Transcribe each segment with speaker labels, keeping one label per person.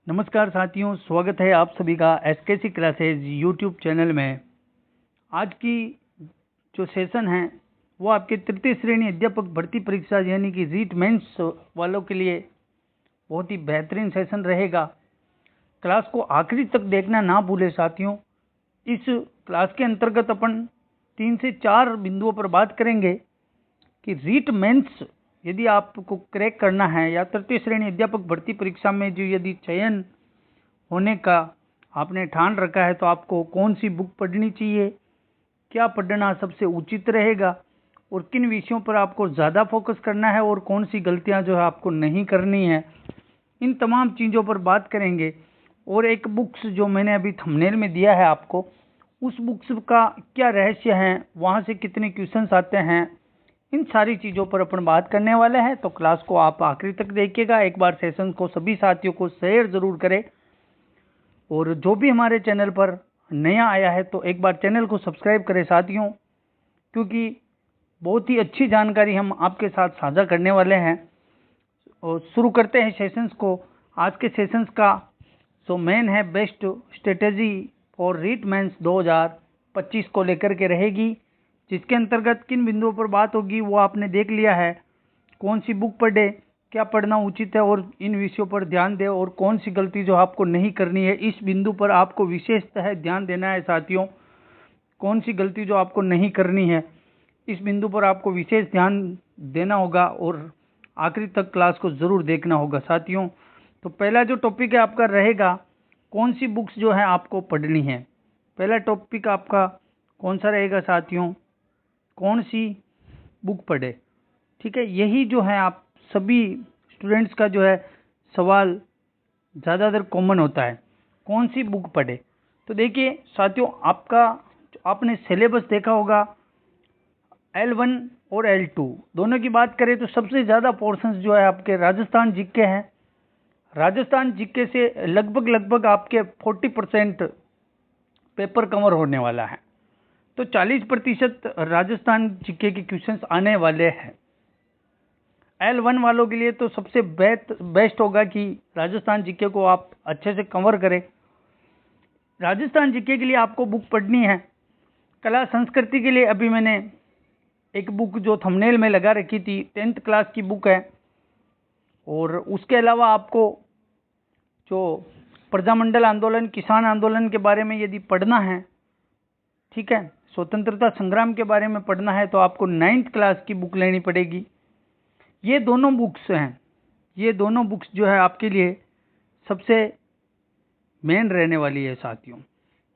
Speaker 1: नमस्कार साथियों, स्वागत है आप सभी का एसकेसी क्लासेज यूट्यूब चैनल में। आज की जो सेशन है वो आपके तृतीय श्रेणी अध्यापक भर्ती परीक्षा यानी कि रीट मेंस वालों के लिए बहुत ही बेहतरीन सेशन रहेगा। क्लास को आखिरी तक देखना ना भूले साथियों। इस क्लास के अंतर्गत अपन 3 से 4 बिंदुओं पर बात करेंगे कि रीट मेंस यदि आपको क्रैक करना है या तृतीय श्रेणी अध्यापक भर्ती परीक्षा में जो यदि चयन होने का आपने ठान रखा है तो आपको कौन सी बुक पढ़नी चाहिए, क्या पढ़ना सबसे उचित रहेगा और किन विषयों पर आपको ज़्यादा फोकस करना है और कौन सी गलतियां जो है आपको नहीं करनी है, इन तमाम चीज़ों पर बात करेंगे। और एक बुक्स जो मैंने अभी थंबनेल में दिया है आपको, उस बुक्स का क्या रहस्य है, वहाँ से कितने क्वेश्चंस आते हैं, इन सारी चीज़ों पर अपन बात करने वाले हैं। तो क्लास को आप आखिरी तक देखिएगा। एक बार सेशन को सभी साथियों को शेयर ज़रूर करें और जो भी हमारे चैनल पर नया आया है तो एक बार चैनल को सब्सक्राइब करें साथियों, क्योंकि बहुत ही अच्छी जानकारी हम आपके साथ साझा करने वाले हैं। और शुरू करते हैं सेशंस को। आज के सेशंस का जो मेन है best strategy for REET mains 2025 को लेकर के रहेगी, जिसके अंतर्गत किन बिंदुओं पर बात होगी वो आपने देख लिया है। कौन सी बुक पढ़े, क्या पढ़ना उचित है और इन विषयों पर ध्यान दें और कौन सी गलती जो आपको नहीं करनी है, इस बिंदु पर आपको विशेषतः ध्यान देना है साथियों। कौन सी गलती जो आपको नहीं करनी है, इस बिंदु पर आपको विशेष ध्यान देना होगा और आखिरी तक क्लास को ज़रूर देखना होगा साथियों। तो पहला जो टॉपिक है आपका रहेगा कौन सी बुक्स जो है आपको पढ़नी है। पहला टॉपिक आपका कौन सा रहेगा साथियों, कौन सी बुक पढ़े। ठीक है, यही जो है आप सभी स्टूडेंट्स का जो है सवाल ज़्यादातर कॉमन होता है, कौन सी बुक पढ़े। तो देखिए साथियों, आपने सिलेबस देखा होगा L1 और L2 दोनों की बात करें तो सबसे ज़्यादा पोर्शंस जो है आपके राजस्थान जीके हैं। राजस्थान जीके से लगभग आपके 40% पेपर कवर होने वाला है, तो 40% राजस्थान जीके के क्वेश्चंस आने वाले हैं। L1 वालों के लिए तो सबसे बेस्ट होगा कि राजस्थान जीके को आप अच्छे से कवर करें। राजस्थान जीके के लिए आपको बुक पढ़नी है। कला संस्कृति के लिए अभी मैंने एक बुक जो थंबनेल में लगा रखी थी 10th क्लास की बुक है, और उसके अलावा आपको जो प्रजामंडल आंदोलन, किसान आंदोलन के बारे में यदि पढ़ना है, ठीक है, स्वतंत्रता संग्राम के बारे में पढ़ना है तो आपको 9th क्लास की बुक लेनी पड़ेगी। ये दोनों बुक्स हैं, ये दोनों बुक्स जो है आपके लिए सबसे मेन रहने वाली है साथियों।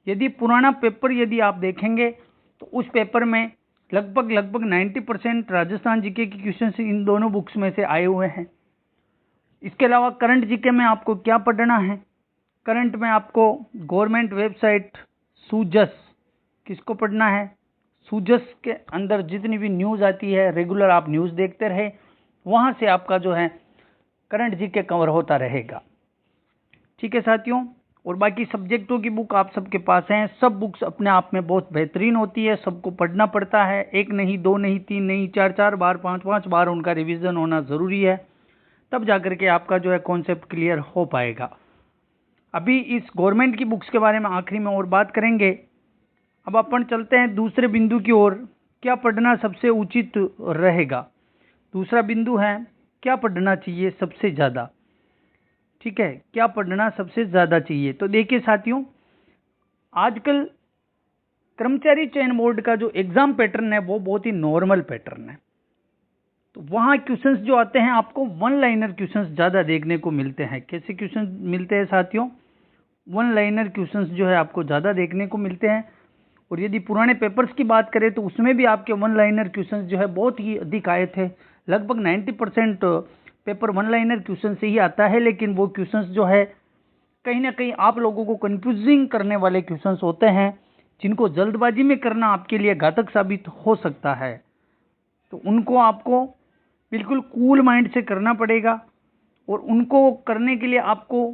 Speaker 1: यदि पुराना पेपर यदि आप देखेंगे तो उस पेपर में लगभग 90% राजस्थान जीके के क्वेश्चन इन दोनों बुक्स में से आए हुए हैं। इसके अलावा करंट जीके में आपको क्या पढ़ना है, करंट में आपको गवर्नमेंट वेबसाइट सूजस किसको पढ़ना है। सूजस के अंदर जितनी भी न्यूज़ आती है रेगुलर आप न्यूज़ देखते रहे, वहाँ से आपका जो है करंट जीके कवर होता रहेगा। ठीक है साथियों, और बाकी सब्जेक्टों की बुक आप सबके पास हैं। सब बुक्स अपने आप में बहुत बेहतरीन होती है, सबको पढ़ना पड़ता है। 1 नहीं, 2 नहीं, 3 नहीं, 4 बार, 5 बार उनका रिवीजन होना ज़रूरी है, तब जाकर के आपका जो है कॉन्सेप्ट क्लियर हो पाएगा। अभी इस गवर्नमेंट की बुक्स के बारे में आखिरी में और बात करेंगे। अब अपन चलते हैं दूसरे बिंदु की ओर, क्या पढ़ना सबसे उचित रहेगा। दूसरा बिंदु है क्या पढ़ना चाहिए सबसे ज़्यादा। ठीक है, क्या पढ़ना सबसे ज़्यादा चाहिए। तो देखिए साथियों, आजकल कर्मचारी चयन बोर्ड का जो एग्ज़ाम पैटर्न है वो बहुत ही नॉर्मल पैटर्न है। तो वहाँ क्वेश्चंस जो आते हैं आपको 1 लाइनर क्वेश्चंस ज़्यादा देखने को मिलते हैं। कैसे क्वेश्चंस मिलते हैं साथियों, 1 लाइनर क्वेश्चंस जो है आपको ज़्यादा देखने को मिलते हैं। और यदि पुराने पेपर्स की बात करें तो उसमें भी आपके 1 लाइनर क्वेश्चंस जो है बहुत ही अधिक आए थे। लगभग 90% पेपर 1 लाइनर क्वेश्चन से ही आता है, लेकिन वो क्वेश्चंस जो है कहीं ना कहीं आप लोगों को कंफ्यूजिंग करने वाले क्वेश्चंस होते हैं, जिनको जल्दबाजी में करना आपके लिए घातक साबित हो सकता है। तो उनको आपको बिल्कुल कूल माइंड से करना पड़ेगा, और उनको करने के लिए आपको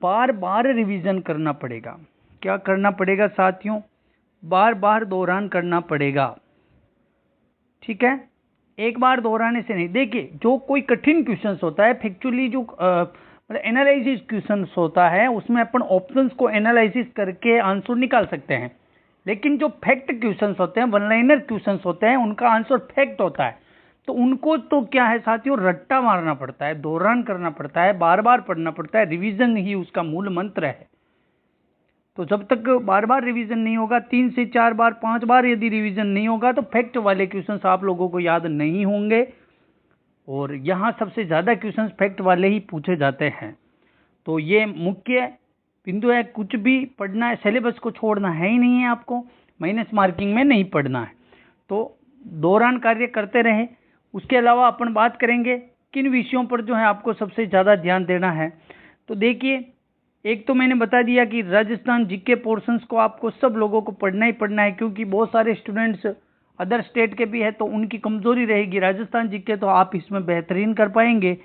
Speaker 1: बार बार रिवीजन करना पड़ेगा। क्या करना पड़ेगा साथियों, बार बार दोहरान करना पड़ेगा। ठीक है, एक बार दोहराने से नहीं। देखिए, जो कोई कठिन क्वेश्चंस होता है फैक्चुअली जो मतलब एनालिसिस क्वेश्चंस होता है, उसमें अपन ऑप्शंस को एनालिसिस करके आंसर निकाल सकते हैं। लेकिन जो फैक्ट क्वेश्चंस होते हैं, वन लाइनर क्वेश्चंस होते हैं, उनका आंसर फैक्ट होता है, तो उनको तो क्या है साथियों, रट्टा मारना पड़ता है, दोहरान करना पड़ता है, बार बार पढ़ना पड़ता है, रिवीजन ही उसका मूल मंत्र है। तो जब तक बार बार रिवीजन नहीं होगा, 3 से 4 बार 5 बार यदि रिवीजन नहीं होगा, तो फैक्ट वाले क्वेश्चंस आप लोगों को याद नहीं होंगे। और यहाँ सबसे ज्यादा क्वेश्चंस फैक्ट वाले ही पूछे जाते हैं। तो ये मुख्य बिंदु है, कुछ भी पढ़ना है, सिलेबस को छोड़ना है ही नहीं है, आपको माइनस मार्किंग में नहीं पढ़ना है, तो दौरान कार्य करते रहे। उसके अलावा अपन बात करेंगे किन विषयों पर जो है आपको सबसे ज्यादा ध्यान देना है। तो देखिए, एक तो मैंने बता दिया कि राजस्थान जीके पोर्शंस को आपको सब लोगों को पढ़ना ही पढ़ना है, क्योंकि बहुत सारे स्टूडेंट्स अदर स्टेट के भी है, तो उनकी कमजोरी रहेगी राजस्थान जीके, तो आप इसमें बेहतरीन कर पाएंगे।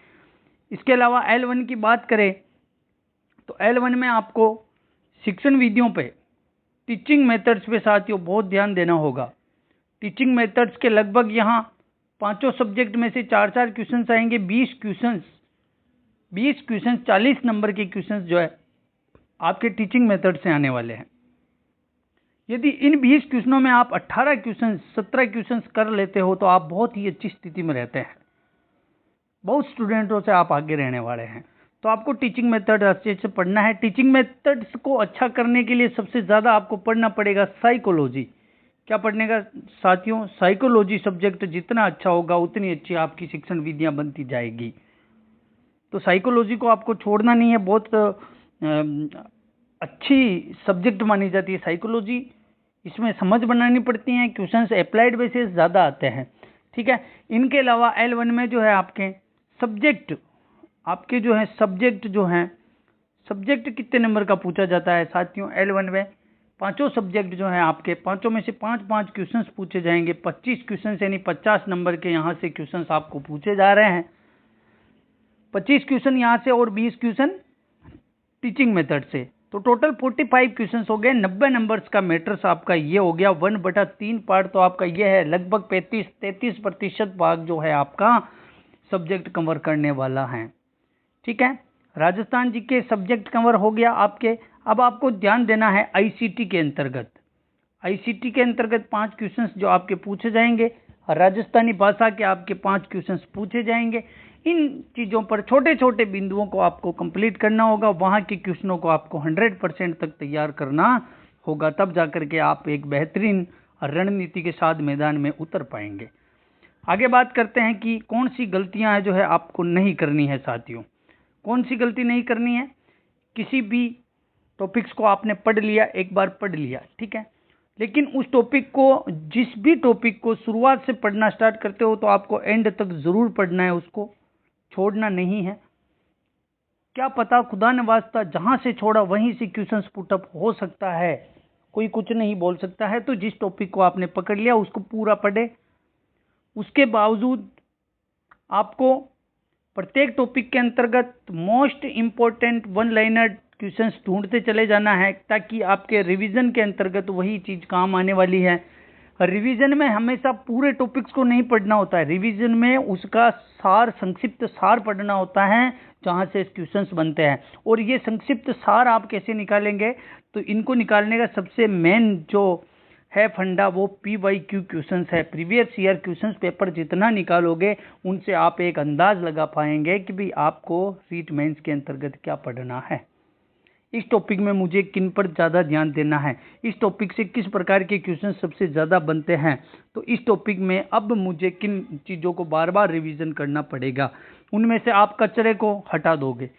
Speaker 1: इसके अलावा L1 की बात करें तो L1 में आपको शिक्षण विधियों पे, टीचिंग मेथड्स पे साथियों बहुत ध्यान देना होगा। टीचिंग मेथड्स के लगभग यहाँ पांचों सब्जेक्ट में से 4-4 क्वेश्चंस आएंगे। 20 क्वेश्चंस 40 नंबर के क्वेश्चंस जो है आपके टीचिंग मेथड से आने वाले हैं। यदि इन 20 क्वेश्चनों में आप 18 क्वेश्चंस 17 क्वेश्चंस कर लेते हो, तो आप बहुत ही अच्छी स्थिति में रहते हैं, बहुत स्टूडेंटों से आप आगे रहने वाले हैं। तो आपको टीचिंग मेथड अच्छे से पढ़ना है। टीचिंग मेथड्स को अच्छा करने के लिए सबसे ज्यादा आपको पढ़ना पड़ेगा साइकोलॉजी। क्या पढ़ने का साथियों, साइकोलॉजी सब्जेक्ट जितना अच्छा होगा उतनी अच्छी आपकी शिक्षण विधियां बनती जाएगी। तो साइकोलॉजी को आपको छोड़ना नहीं है, बहुत अच्छी सब्जेक्ट मानी जाती है साइकोलॉजी। इसमें समझ बनानी पड़ती है, क्वेश्चंस अप्लाइड बेसिस ज्यादा आते हैं, ठीक है। इनके अलावा L1 में जो है आपके सब्जेक्ट, आपके जो है सब्जेक्ट कितने नंबर का पूछा जाता है साथियों। L1 में पांचों सब्जेक्ट जो है आपके, पांचों में से 5-5 क्वेश्चंस पूछे जाएंगे। 25 क्वेश्चंस यानी 50 नंबर के यहाँ से क्वेश्चंस आपको पूछे जा रहे हैं। 25 क्वेश्चन यहाँ से और 20 क्वेश्चन टीचिंग मेथड से, तो टोटल 45 क्वेश्चंस हो गए। 90 नंबर्स का मैट्रिक्स आपका ये हो गया। 1/3 पार्ट तो आपका ये है, लगभग 33% भाग जो है आपका सब्जेक्ट कवर करने वाला है, ठीक है। राजस्थान जी के सब्जेक्ट कवर हो गया आपके। अब आपको ध्यान देना है आईसीटी के अंतर्गत। आईसीटी के अंतर्गत 5 क्वेश्चंस जो आपके पूछे जाएंगे, राजस्थानी भाषा के आपके 5 क्वेश्चंस पूछे जाएंगे। इन चीजों पर छोटे छोटे बिंदुओं को आपको कंप्लीट करना होगा। वहां के क्वेश्चनों को आपको 100% तक तैयार करना होगा, तब जाकर के आप एक बेहतरीन रणनीति के साथ मैदान में उतर पाएंगे। आगे बात करते हैं कि कौन सी गलतियां जो है आपको नहीं करनी है साथियों। कौन सी गलती नहीं करनी है, किसी भी टॉपिक्स को आपने पढ़ लिया, एक बार पढ़ लिया, ठीक है, लेकिन उस टॉपिक को, जिस भी टॉपिक को शुरुआत से पढ़ना स्टार्ट करते हो तो आपको एंड तक जरूर पढ़ना है, उसको छोड़ना नहीं है। क्या पता खुदा न वास्ता जहां से छोड़ा वहीं से क्वेश्चंस पुटअप हो सकता है, कोई कुछ नहीं बोल सकता है। तो जिस टॉपिक को आपने पकड़ लिया उसको पूरा पढ़े। उसके बावजूद आपको प्रत्येक टॉपिक के अंतर्गत most important one liner questions ढूंढते चले जाना है, ताकि आपके रिवीजन के अंतर्गत वही चीज काम आने वाली है। रिवीजन में हमेशा पूरे टॉपिक्स को नहीं पढ़ना होता है, रिवीजन में उसका सार, संक्षिप्त सार पढ़ना होता है, जहां से क्वेश्चंस बनते हैं। और ये संक्षिप्त सार आप कैसे निकालेंगे, तो इनको निकालने का सबसे मेन जो है फंडा, वो PYQ क्वेश्चंस है। प्रीवियस ईयर क्वेश्चंस पेपर जितना निकालोगे उनसे आप एक अंदाज लगा पाएंगे कि भाई आपको रीट मेंस के अंतर्गत क्या पढ़ना है, इस टॉपिक में मुझे किन पर ज्यादा ध्यान देना है, इस टॉपिक से किस प्रकार के क्वेश्चन सबसे ज्यादा बनते हैं, तो इस टॉपिक में अब मुझे किन चीजों को बार बार रिवीजन करना पड़ेगा। उनमें से आप कचरे को हटा दोगे,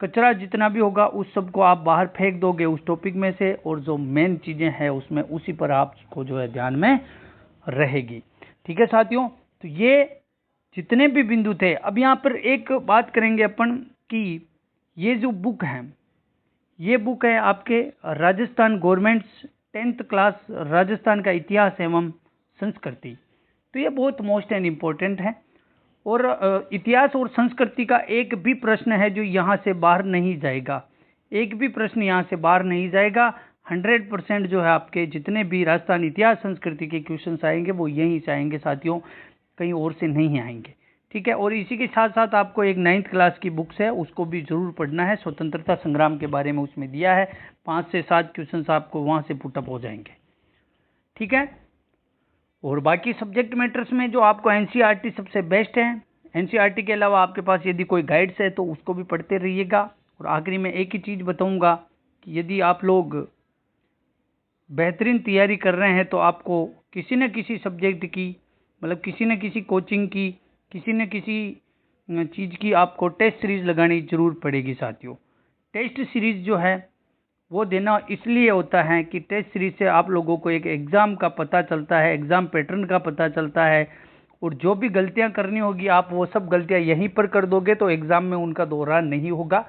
Speaker 1: कचरा जितना भी होगा उस सब को आप बाहर फेंक दोगे उस टॉपिक में से, और जो मेन चीजें हैं उसमें उसी पर आपको जो है ध्यान में रहेगी, ठीक है साथियों। तो ये जितने भी बिंदु थे, अब यहाँ पर एक बात करेंगे अपन कि ये जो बुक है, ये बुक है आपके Rajasthan governments 10th class Rajasthan का इतिहास एवं संस्कृति। तो ये बहुत मोस्ट एंड इम्पोर्टेंट है, और इतिहास और संस्कृति का एक भी प्रश्न है जो यहाँ से बाहर नहीं जाएगा, एक भी प्रश्न यहाँ से बाहर नहीं जाएगा। 100% जो है आपके जितने भी राजस्थान इतिहास संस्कृति के क्वेश्चन आएंगे वो यहीं से आएंगे साथियों, कहीं और से नहीं आएंगे, ठीक है। और इसी के साथ साथ आपको एक 9th क्लास की बुक्स है, उसको भी जरूर पढ़ना है। स्वतंत्रता संग्राम के बारे में उसमें दिया है, 5 से 7 क्वेश्चंस आपको वहां से पुटअप हो जाएंगे। ठीक है। और बाकी सब्जेक्ट मैटर्स में जो आपको एनसीईआरटी सबसे बेस्ट है। एनसीईआरटी के अलावा आपके पास यदि कोई गाइड्स है तो उसको भी पढ़ते रहिएगा। और आखिरी में एक ही चीज बताऊंगा कि यदि आप लोग बेहतरीन तैयारी कर रहे हैं तो आपको किसी न किसी सब्जेक्ट की, मतलब किसी न किसी कोचिंग की, किसी न किसी चीज़ की आपको टेस्ट सीरीज लगानी जरूर पड़ेगी साथियों। टेस्ट सीरीज जो है वो देना इसलिए होता है कि टेस्ट सीरीज से आप लोगों को एक एग्ज़ाम का पता चलता है, एग्ज़ाम पैटर्न का पता चलता है, और जो भी गलतियां करनी होगी आप वो सब गलतियां यहीं पर कर दोगे तो एग्ज़ाम में उनका दोहरान नहीं होगा।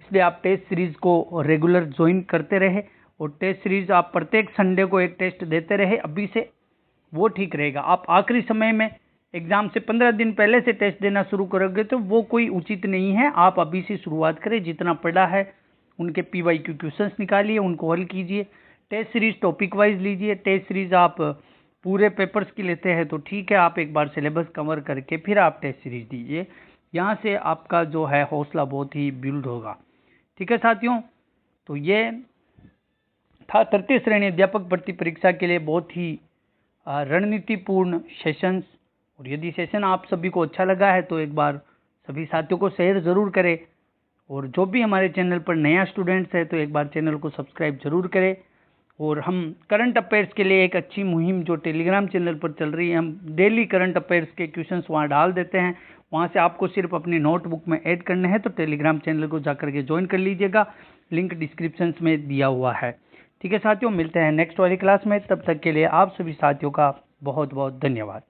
Speaker 1: इसलिए आप टेस्ट सीरीज को रेगुलर ज्वाइन करते रहे, और टेस्ट सीरीज आप प्रत्येक संडे को एक टेस्ट देते रहे अभी से, वो ठीक रहेगा। आप आखिरी समय में एग्ज़ाम से 15 दिन पहले से टेस्ट देना शुरू करोगे तो वो कोई उचित नहीं है। आप अभी से शुरुआत करें, जितना पढ़ा है उनके PYQ क्वेश्चंस निकालिए, उनको हल कीजिए। टेस्ट सीरीज टॉपिक वाइज लीजिए। टेस्ट सीरीज आप पूरे पेपर्स की लेते हैं तो ठीक है, आप एक बार सिलेबस कवर करके फिर आप टेस्ट सीरीज दीजिए। यहाँ से आपका जो है हौसला बहुत ही बिल्ड होगा। ठीक है साथियों, तो ये था तृतीय श्रेणी अध्यापक भर्ती परीक्षा के लिए बहुत ही रणनीतिपूर्ण सेशंस। और यदि सेशन आप सभी को अच्छा लगा है तो एक बार सभी साथियों को शेयर जरूर करें। और जो भी हमारे चैनल पर नया स्टूडेंट्स है तो एक बार चैनल को सब्सक्राइब जरूर करें। और हम करंट अफेयर्स के लिए एक अच्छी मुहिम जो टेलीग्राम चैनल पर चल रही है, हम डेली करंट अफेयर्स के क्वेश्चंस वहाँ डाल देते हैं। वहाँ से आपको सिर्फ अपनी नोटबुक में ऐड करने हैं, तो टेलीग्राम चैनल को जाकर के ज्वाइन कर लीजिएगा, लिंक डिस्क्रिप्शन में दिया हुआ है। ठीक है साथियों, मिलते हैं नेक्स्ट वाली क्लास में। तब तक के लिए आप सभी साथियों का बहुत बहुत धन्यवाद।